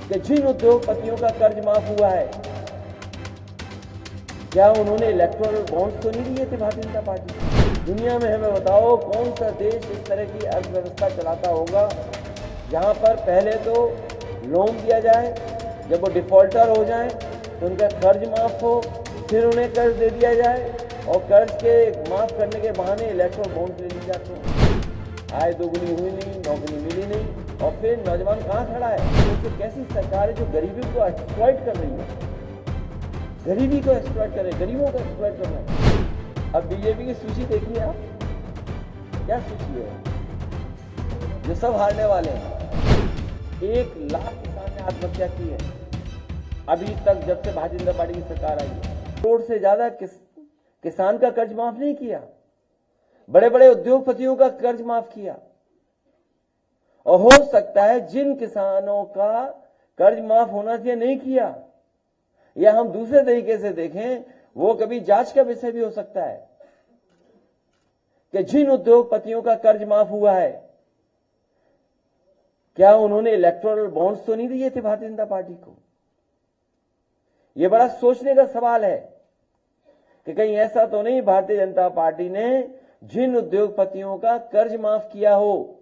कि जिन उद्योगपतियों का कर्ज माफ हुआ है, क्या उन्होंने इलेक्टोरल बॉन्ड्स तो नहीं दिए थे भारतीय जनता पार्टी? दुनिया में हमें बताओ कौन सा देश इस तरह की अर्थव्यवस्था चलाता होगा जहां पर पहले तो लोन दिया जाए, जब वो डिफॉल्टर हो जाए तो उनका कर्ज माफ हो, फिर उन्हें कर्ज दे दिया जाए और कर्ज के माफ करने के बहाने इलेक्टोरल बॉन्ड्स ले ली जाते हैं। आय दोगुनी हुई नहीं, नौकरी मिली नहीं और फिर नौजवान कहाँ खड़ा है? तो कैसी सरकार है जो गरीबी को एक्सप्लॉइट कर रही है, गरीबी को एक्सप्लॉइट कर रहे हैं, गरीबों को एक्सप्लॉइट कर रहे हैं। अब बीजेपी की सूची देखिए आप, क्या सूची है? जो सब हारने वाले हैं। 1 लाख किसान ने आत्महत्या की है अभी तक, जब से भारतीय जनता पार्टी की सरकार आई है। करोड़ से ज्यादा किसान का कर्ज माफ नहीं किया, बड़े बड़े उद्योगपतियों का कर्ज माफ किया। और हो सकता है जिन किसानों का कर्ज माफ होना चाहिए नहीं किया, या हम दूसरे तरीके से देखें, वो कभी जांच का विषय भी हो सकता है कि जिन उद्योगपतियों का कर्ज माफ हुआ है, क्या उन्होंने इलेक्टोरल बॉन्ड्स तो नहीं दिए थे भारतीय जनता पार्टी को? यह बड़ा सोचने का सवाल है कि कहीं ऐसा तो नहीं भारतीय जनता पार्टी ने जिन उद्योगपतियों का कर्ज माफ किया हो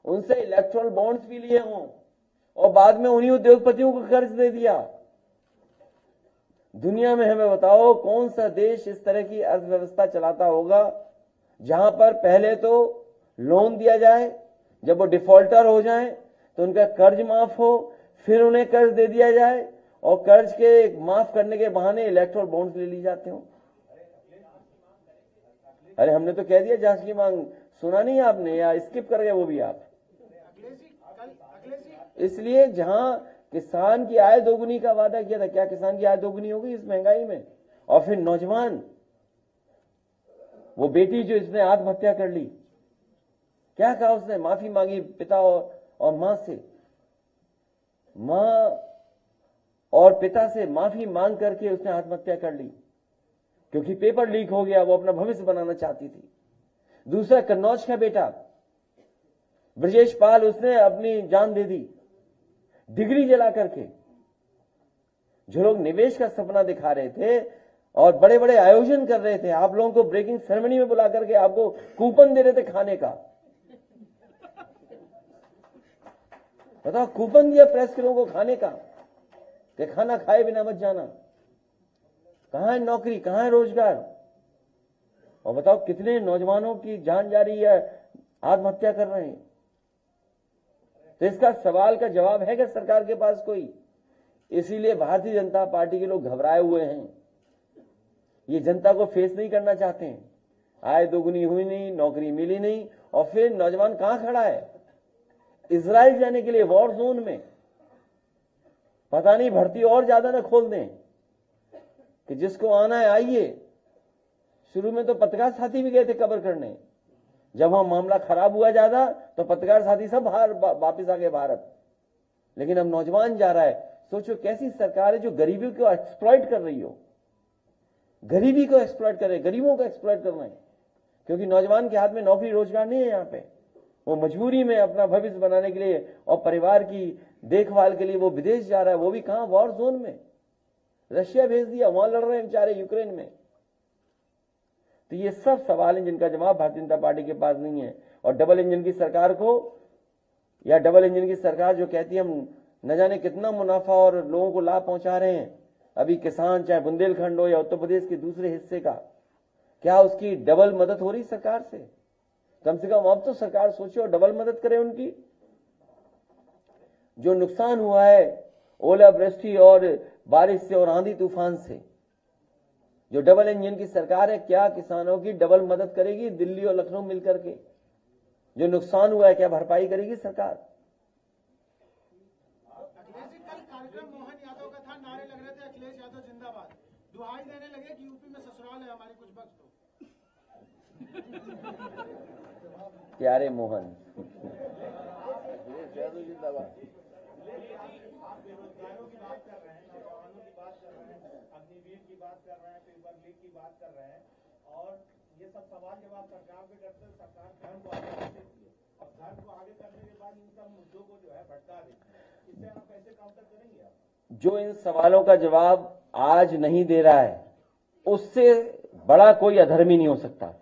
उनसे इलेक्टोरल बॉन्ड्स भी लिए हों और बाद में उन्हीं उद्योगपतियों को कर्ज दे दिया। दुनिया में हमें बताओ कौन सा देश इस तरह की अर्थव्यवस्था चलाता होगा जहां पर पहले तो लोन दिया जाए, जब वो डिफॉल्टर हो जाए तो उनका कर्ज माफ हो, फिर उन्हें कर्ज दे दिया जाए और कर्ज के माफ करने के बहाने इलेक्टोरल बॉन्ड्स ले ली जाते हो। अरे हमने तो कह दिया जांच की मांग, सुना नहीं आपने या स्किप कर गए वो भी आप? इसलिए जहां किसान की आय दोगुनी का वादा किया था, क्या किसान की आय दोगुनी हो गई इस महंगाई में? और फिर नौजवान, वो बेटी जो इसने आत्महत्या कर ली, क्या कहा उसने? माफी मांगी पिता और मां से, मां और पिता से माफी मांग करके उसने आत्महत्या कर ली क्योंकि पेपर लीक हो गया, वो अपना भविष्य बनाना चाहती थी। दूसरा कन्नौज का बेटा ब्रजेश पाल, उसने अपनी जान दे दी डिग्री जला करके। जो लोग निवेश का सपना दिखा रहे थे और बड़े बड़े आयोजन कर रहे थे, आप लोगों को ब्रेकिंग सेरेमनी में बुला करके आपको कूपन दे रहे थे खाने का, बताओ, कूपन दिया प्रेस के लोगों को खाने का कि खाना खाए बिना मत जाना। कहां है नौकरी, कहां है रोजगार? और बताओ कितने नौजवानों की जान जा रही है, आत्महत्या कर रहे हैं। तो इसका सवाल का जवाब है क्या सरकार के पास कोई? इसीलिए भारतीय जनता पार्टी के लोग घबराए हुए हैं, ये जनता को फेस नहीं करना चाहते हैं। आय दोगुनी हुई नहीं, नौकरी मिली नहीं और फिर नौजवान कहां खड़ा है? इजराइल जाने के लिए वॉर जोन में। पता नहीं भर्ती और ज्यादा ना खोल दें कि जिसको आना है आइए। शुरू में तो पत्रकार साथी भी गए थे कवर करने, जब वहां मामला खराब हुआ ज्यादा तो पत्रकार साथी सब बाहर वापिस आ गए भारत। लेकिन अब नौजवान जा रहा है। सोचो कैसी सरकार है जो गरीबी को एक्सप्लॉइट कर रही हो, गरीबी को एक्सप्लॉइट कर रहे, गरीबों को एक्सप्लॉइट कर रहे हैं। क्योंकि नौजवान के हाथ में नौकरी रोजगार नहीं है यहां पे, वो मजबूरी में अपना भविष्य बनाने के लिए और परिवार की देखभाल के लिए वो विदेश जा रहा है, वो भी कहां? वॉर जोन में। रशिया भेज दिया, वहां लड़ रहे हैं बेचारे यूक्रेन में। तो ये सब सवाल हैं जिनका जवाब भारतीय जनता पार्टी के पास नहीं है। और डबल इंजन की सरकार को, या डबल इंजन की सरकार जो कहती है हम न जाने कितना मुनाफा और लोगों को लाभ पहुंचा रहे हैं, अभी किसान चाहे बुंदेलखंड हो या उत्तर प्रदेश के दूसरे हिस्से का, क्या उसकी डबल मदद हो रही सरकार से? कम से कम अब तो सरकार सोचे और डबल मदद करे उनकी। जो नुकसान हुआ है ओलावृष्टि और बारिश से और आंधी तूफान से, जो डबल इंजन की सरकार है, क्या किसानों की डबल मदद करेगी? दिल्ली और लखनऊ मिलकर के जो नुकसान हुआ है क्या भरपाई करेगी सरकार? कार्यक्रम मोहन यादव का था, नारे लग रहे थे अखिलेश यादव जिंदाबाद, दुहाई देने लगे कि यूपी में ससुराल है हमारी, कुछ बख्श दो। प्यारे मोहन जिंदाबाद। आप बेरोजगारों की बात कर रहे हैं, नौजवानों की बात कर रहे हैं, अग्निवीर की बात कर रहे हैं, पेपर लीक की बात कर रहे हैं, और ये सब सवाल जब आप सरकार पे करते हैं, सरकार धर्म को आगे करती है और धर्म को आगे करने के बाद इन सब मुद्दों को जो है भटका देती है। इसे आप कैसे काउंटर करेंगे आप? जो इन सवालों का जवाब आज नहीं दे रहा है, उससे बड़ा कोई अधर्मी नहीं हो सकता।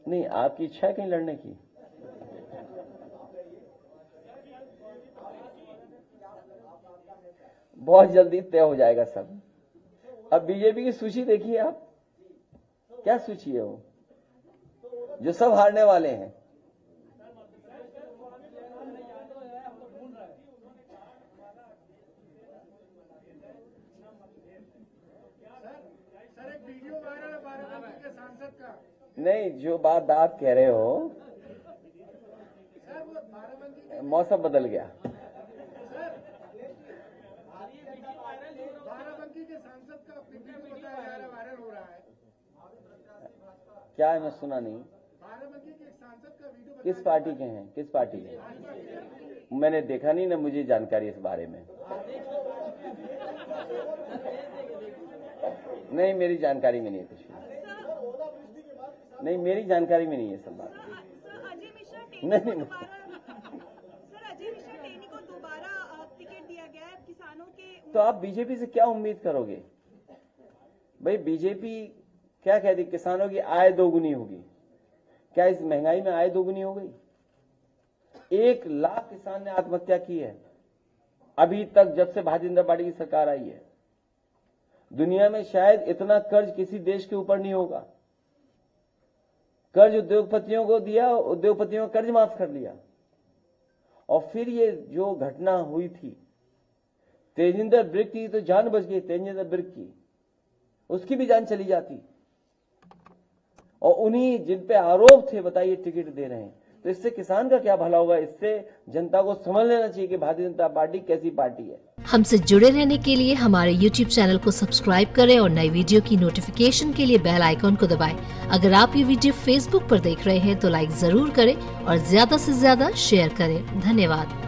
नहीं, आपकी इच्छा है कहीं लड़ने की? बहुत जल्दी तय हो जाएगा सब। अब बीजेपी की सूची देखिए आप, क्या सूची है वो, जो सब हारने वाले हैं। सर एक वीडियो वायरल है बाराबंकी के सांसद का। नहीं, जो बात आप कह रहे हो, सर वो बाराबंकी मौसम बदल गया। बाराबंकी के सांसद का वीडियो बताया जा रहा है, वायरल हो रहा है। क्या है, मैं सुना नहीं। बाराबंकी के एक सांसद का वीडियो किस पार्टी के हैं, किस पार्टी के? मैंने देखा नहीं ना, मुझे जानकारी इस बारे में नहीं, मेरी जानकारी में नहीं है कुछ भी। नहीं, मेरी जानकारी में नहीं है सब बात। अजय मिश्रा नहीं, टेनी को दोबारा टिकट दिया गया है किसानों के। तो आप बीजेपी से क्या उम्मीद करोगे भाई? बीजेपी क्या कहती, किसानों की आय दोगुनी होगी। क्या इस महंगाई में आय दोगुनी हो गई? 1 लाख किसान ने आत्महत्या की है अभी तक, जब से भारतीय जनता पार्टी की सरकार आई है। दुनिया में शायद इतना कर्ज किसी देश के ऊपर नहीं होगा। कर्ज उद्योगपतियों को दिया, उद्योगपतियों का कर्ज माफ कर लिया। और फिर ये जो घटना हुई थी, तेजिंदर बिर्क की तो जान बच गई, तेजिंदर बिर्क की, उसकी भी जान चली जाती। और उन्हीं जिन पे आरोप थे, बताइए, टिकट दे रहे हैं। तो इससे किसान का क्या भला होगा? इससे जनता को समझ लेना चाहिए कि भारतीय जनता पार्टी कैसी पार्टी है। हमसे जुड़े रहने के लिए हमारे YouTube चैनल को सब्सक्राइब करें और नई वीडियो की नोटिफिकेशन के लिए बेल आइकॉन को दबाएं। अगर आप ये वीडियो Facebook पर देख रहे हैं तो लाइक जरूर करें और ज्यादा से ज्यादा शेयर करें। धन्यवाद।